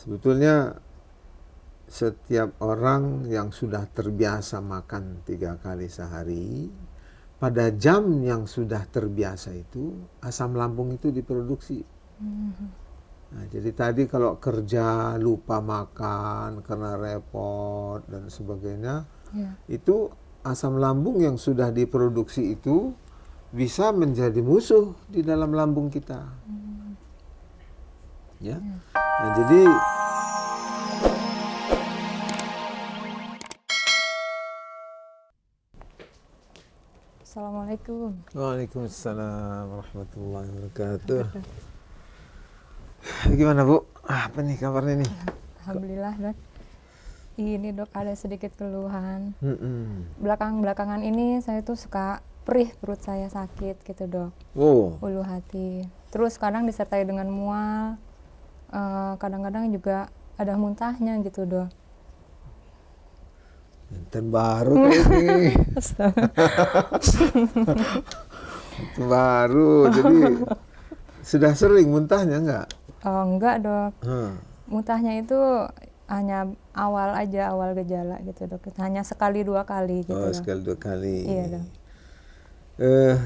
Sebetulnya setiap orang yang sudah terbiasa makan 3 kali sehari, pada jam yang sudah terbiasa itu asam lambung itu diproduksi. Nah, jadi tadi kalau kerja lupa makan karena repot dan sebagainya, Ya. itu asam lambung yang sudah diproduksi itu bisa menjadi musuh di dalam lambung kita. Ya. Nah, jadi Assalamualaikum. Waalaikumsalam warahmatullahi wabarakatuh. Gimana Bu? Apa nih kabarnya nih? Alhamdulillah dok. Ini dok ada sedikit keluhan. Mm-mm. Belakangan ini saya tuh suka perih, perut saya sakit gitu dok. Oh, Ulu hati. Terus kadang disertai dengan mual. Kadang-kadang juga ada muntahnya gitu dok. enten baru ini. Itu baru. Jadi sudah sering muntahnya enggak? Enggak dok. Hmm. Muntahnya itu hanya awal gejala gitu dok. Hanya sekali 2 kali gitu Oh, dok. sekali 2 kali. Iya dok.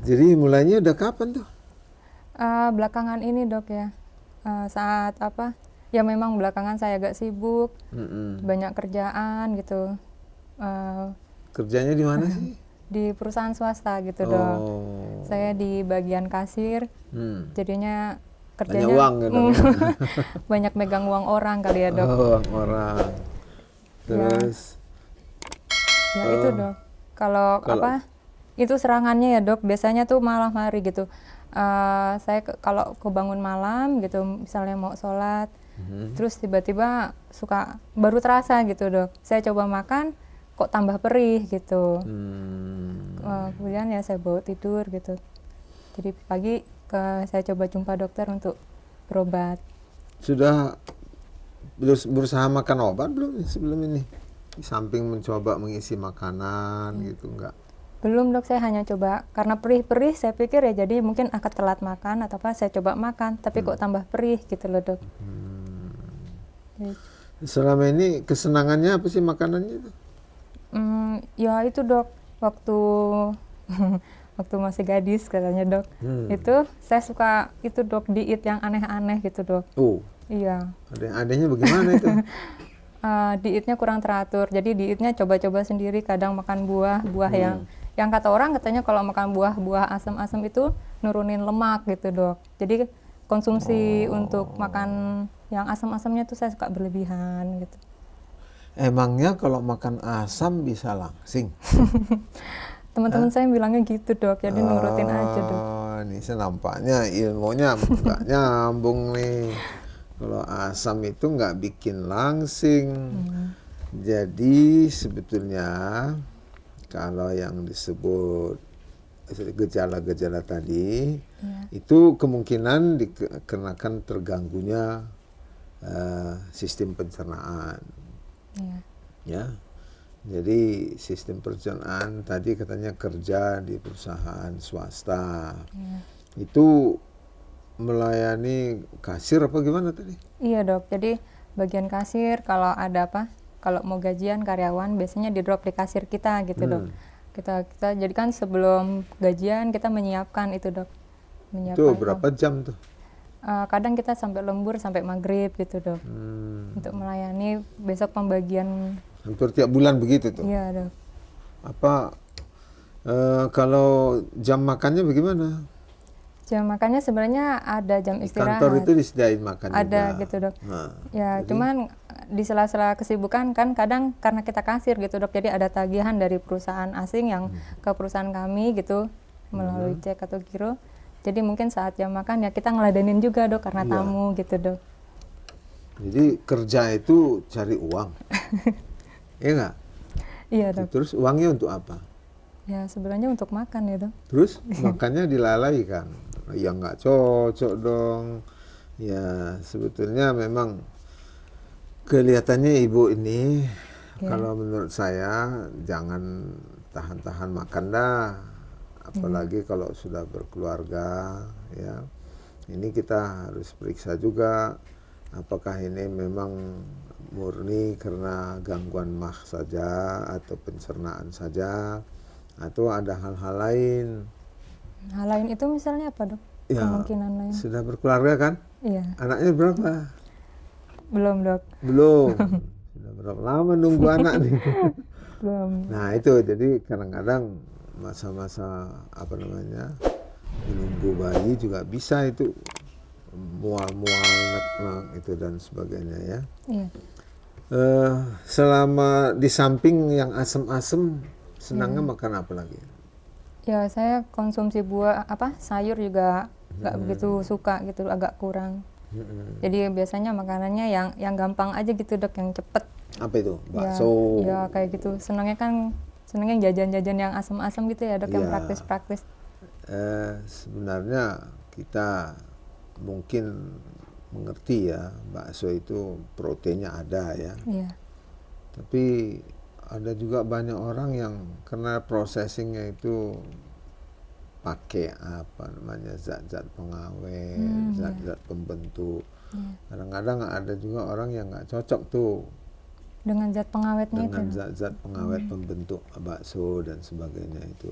Jadi mulainya udah kapan tuh? Belakangan ini dok ya. Saat apa? Ya memang belakangan saya agak sibuk, Mm-mm. banyak kerjaan gitu. Kerjanya di mana sih? Di perusahaan swasta gitu dok. Oh. Saya di bagian kasir, Hmm. jadinya Banyak kerjanya uang gitu. banyak megang uang orang kali ya dok. Oh, orang. Terus Ya itu dok. Kalau apa? Itu serangannya ya dok. Biasanya tuh malam hari gitu. Saya kalau kebangun malam gitu, misalnya mau sholat, terus tiba-tiba suka baru terasa gitu dok. Saya coba makan, kok tambah perih gitu. Kemudian ya saya bawa tidur gitu. Jadi pagi saya coba jumpa dokter untuk berobat. sudah berusaha makan obat belum sebelum ini? Di samping mencoba mengisi makanan gitu enggak? Belum dok, saya hanya coba karena perih-perih saya pikir ya jadi mungkin akan telat makan atau apa, saya coba makan tapi kok tambah perih gitu loh dok. Jadi, Selama ini kesenangannya apa sih makanannya itu? ya itu dok, waktu waktu masih gadis katanya dok, itu saya suka itu dok diet yang aneh-aneh gitu dok. Oh, Iya. adanya bagaimana itu? Dietnya kurang teratur, jadi dietnya coba-coba sendiri, kadang makan buah yang kata orang katanya kalau makan buah asam-asam itu nurunin lemak gitu dok. Jadi konsumsi untuk makan yang asam-asamnya tuh saya suka berlebihan gitu. Emangnya kalau makan asam bisa langsing? Teman-teman saya bilangnya gitu dok, jadi nurutin aja dok. Oh, ini nampaknya ilmunya nggak nyambung nih. Kalau asam itu nggak bikin langsing. Jadi sebetulnya kalau yang disebut gejala-gejala tadi itu kemungkinan dikarenakan terganggunya sistem pencernaan. Iya. Ya. Jadi sistem pencernaan tadi katanya kerja di perusahaan swasta. Itu melayani kasir apa gimana tadi? Iya dok, jadi bagian kasir kalau ada apa, kalau mau gajian karyawan biasanya di drop di kasir kita gitu dok. Kita jadi kan sebelum gajian kita menyiapkan itu dok. Itu berapa jam tuh? Kadang kita sampai lembur sampai maghrib gitu dok. Untuk melayani besok pembagian. Hampir tiap bulan begitu tuh. Iya dok. Apa kalau jam makannya bagaimana? Jam makannya sebenarnya ada jam Di istirahat. kantor itu disediain makan Ada juga. gitu dok. Nah, Ya cuman di sela-sela kesibukan kan kadang karena kita kasir gitu dok, jadi ada tagihan dari perusahaan asing yang ke perusahaan kami gitu melalui cek atau giro. Jadi mungkin saat jam makan ya kita ngeladenin juga dok karena tamu gitu dok. jadi kerja itu cari uang. Iya nggak? Iya dok. Terus uangnya untuk apa? Ya sebenarnya untuk makan ya dok. Terus makannya dilalaikan. Ya nggak cocok dong. Ya sebetulnya memang kelihatannya ibu ini kalau menurut saya jangan tahan-tahan makan dah. Apalagi kalau sudah berkeluarga ya. Ini kita harus periksa juga apakah ini memang murni karena gangguan mah saja atau pencernaan saja atau ada hal-hal lain. Hal lain itu misalnya apa dok? Ya, Kemungkinan lain? sudah berkeluarga kan? Iya. Anaknya berapa? Belum dok. Belum. Sudah berapa lama nunggu anak nih? Belum. Nah itu, jadi kadang-kadang masa-masa apa namanya menunggu bayi juga bisa itu mual-mual, nek-nek itu dan sebagainya ya. Iya. Selama di samping yang asem-asem, senangnya makan apa lagi? Ya saya konsumsi buah sayur juga nggak begitu suka gitu, agak kurang. Jadi biasanya makanannya yang gampang aja gitu dok, yang cepet. Apa itu? Ya, Bakso. ya kayak gitu. Senangnya jajan-jajan yang asam-asam gitu ya dok, yang Ya. praktis-praktis. Sebenarnya kita mungkin mengerti ya, bakso itu proteinnya ada ya. Iya. Tapi ada juga banyak orang yang karena processingnya itu pakai apa namanya zat-zat pengawet, zat-zat pembentuk. Kadang-kadang ada juga orang yang nggak cocok tuh Dengan zat pengawetnya dengan itu. zat-zat pengawet pembentuk bakso dan sebagainya itu.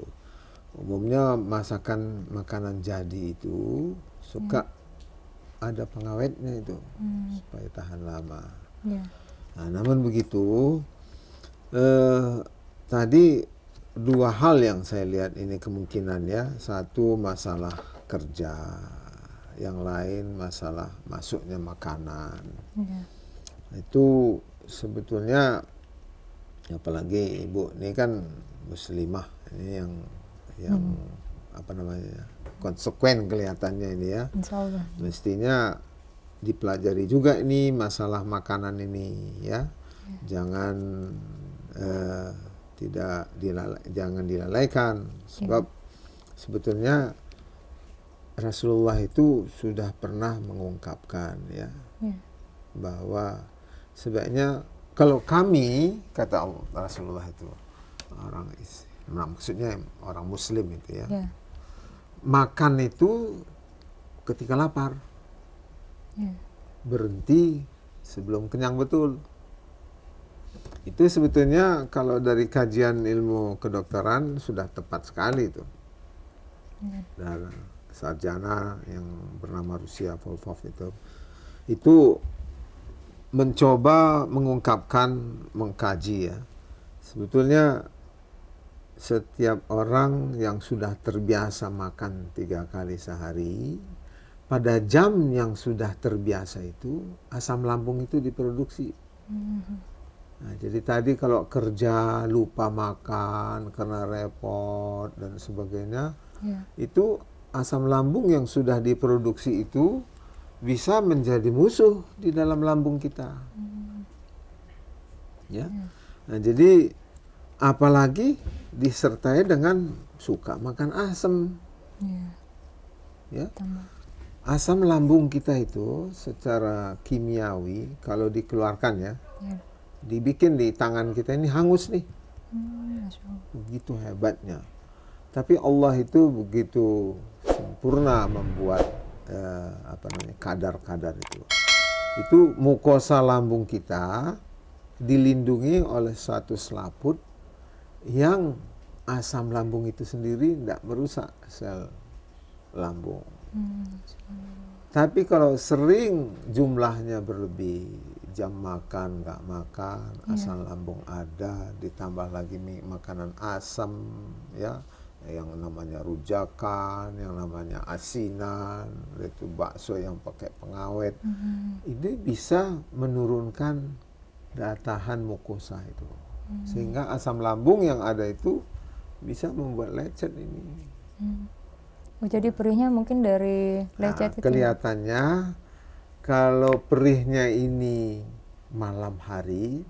Umumnya masakan makanan jadi itu suka ada pengawetnya itu supaya tahan lama. Iya. Nah, namun begitu tadi dua hal yang saya lihat ini kemungkinan ya. Satu masalah kerja, yang lain masalah masuknya makanan. Iya. Itu sebetulnya apalagi ibu ini kan muslimah, ini yang apa namanya konsekuen kelihatannya ini ya. Insya Allah. Mestinya dipelajari juga ini masalah makanan ini ya. Jangan jangan dilalaikan sebab sebetulnya Rasulullah itu sudah pernah mengungkapkan ya bahwa sebaiknya kalau kami, kata Rasulullah itu, maksudnya orang Muslim itu ya, makan itu ketika lapar, berhenti sebelum kenyang betul. Itu sebetulnya kalau dari kajian ilmu kedokteran sudah tepat sekali itu. Dan sarjana yang bernama Rusia Volkov itu mencoba mengungkapkan, mengkaji ya. Sebetulnya setiap orang yang sudah terbiasa makan 3 kali sehari, pada jam yang sudah terbiasa itu asam lambung itu diproduksi. Nah, jadi tadi kalau kerja lupa makan karena repot dan sebagainya, itu asam lambung yang sudah diproduksi itu bisa menjadi musuh di dalam lambung kita. Ya. Nah, jadi apalagi disertai dengan suka makan asam. Ya. Asam lambung kita itu secara kimiawi kalau dikeluarkan ya, dibikin di tangan kita ini hangus nih. Begitu hebatnya. Tapi Allah itu begitu sempurna membuat kadar-kadar itu. Itu mukosa lambung kita dilindungi oleh satu selaput yang asam lambung itu sendiri tidak merusak sel lambung. Tapi kalau sering jumlahnya berlebih, jam makan nggak makan, asam lambung ada, ditambah lagi makanan asam ya, yang namanya rujakan, yang namanya asinan, itu bakso yang pakai pengawet, ini bisa menurunkan daya tahan mukosa itu, sehingga asam lambung yang ada itu bisa membuat lecet ini. Oh, jadi perihnya mungkin dari lecet itu. Kelihatannya kalau perihnya ini malam hari,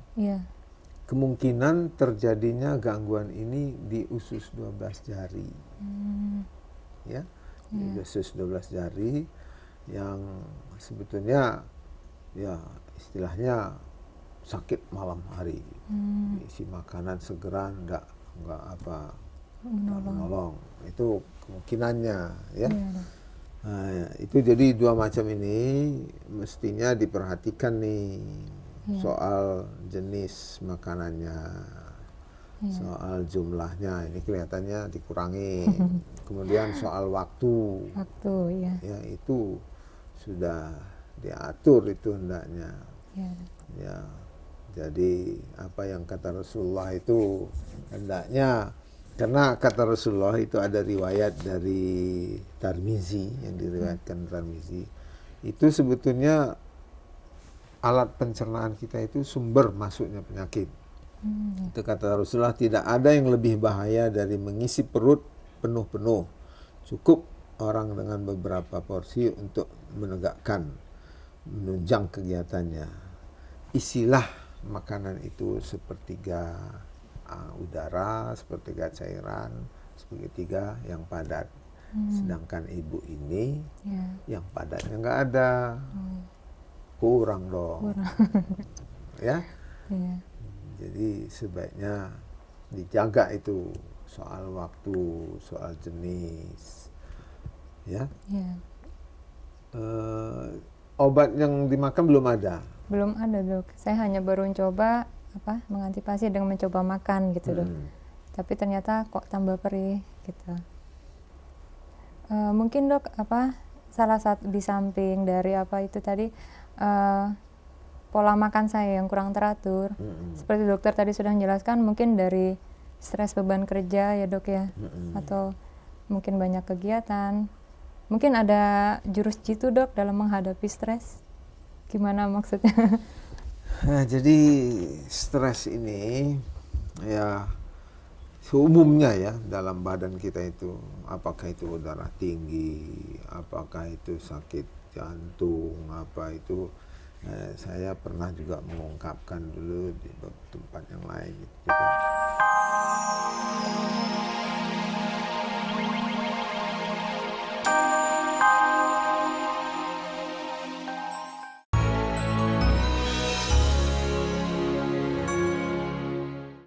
kemungkinan terjadinya gangguan ini di usus 12 jari. Ya, di usus 12 jari yang sebetulnya ya istilahnya sakit malam hari. Isi makanan segera enggak menolong. Itu kemungkinannya ya. Nah, Itu jadi dua macam ini mestinya diperhatikan nih, soal jenis makanannya, soal jumlahnya ini kelihatannya dikurangi. Kemudian soal waktu, ya. ya itu sudah diatur itu hendaknya. Ya. Ya, jadi apa yang kata Rasulullah itu hendaknya, karena kata Rasulullah itu ada riwayat dari Tirmizi, yang diriwayatkan Tirmizi, itu sebetulnya alat pencernaan kita itu sumber masuknya penyakit. Itu kata Rasulullah, tidak ada yang lebih bahaya dari mengisi perut penuh-penuh. Cukup orang dengan beberapa porsi untuk menunjang kegiatannya. Isilah makanan itu sepertiga udara, sepertiga cairan, sepertiga yang padat. Sedangkan ibu ini yang padatnya nggak ada. Kurang dong. Ya. Jadi sebaiknya dijaga itu soal waktu, soal jenis. Ya. Obat yang dimakan belum ada. Belum ada, Dok. Saya hanya baru mencoba mengantisipasi dengan mencoba makan gitu, Dok. Tapi ternyata kok tambah perih gitu. Mungkin, Dok, salah satu di samping dari itu tadi pola makan saya yang kurang teratur. Seperti dokter tadi sudah menjelaskan, mungkin dari stres beban kerja ya, Dok ya. Atau mungkin banyak kegiatan. Mungkin ada jurus jitu, Dok, dalam menghadapi stres. Gimana maksudnya? Nah, jadi stres ini ya umumnya ya dalam badan kita itu, apakah itu darah tinggi, apakah itu sakit jantung, apa itu, saya pernah juga mengungkapkan dulu di tempat yang lain gitu.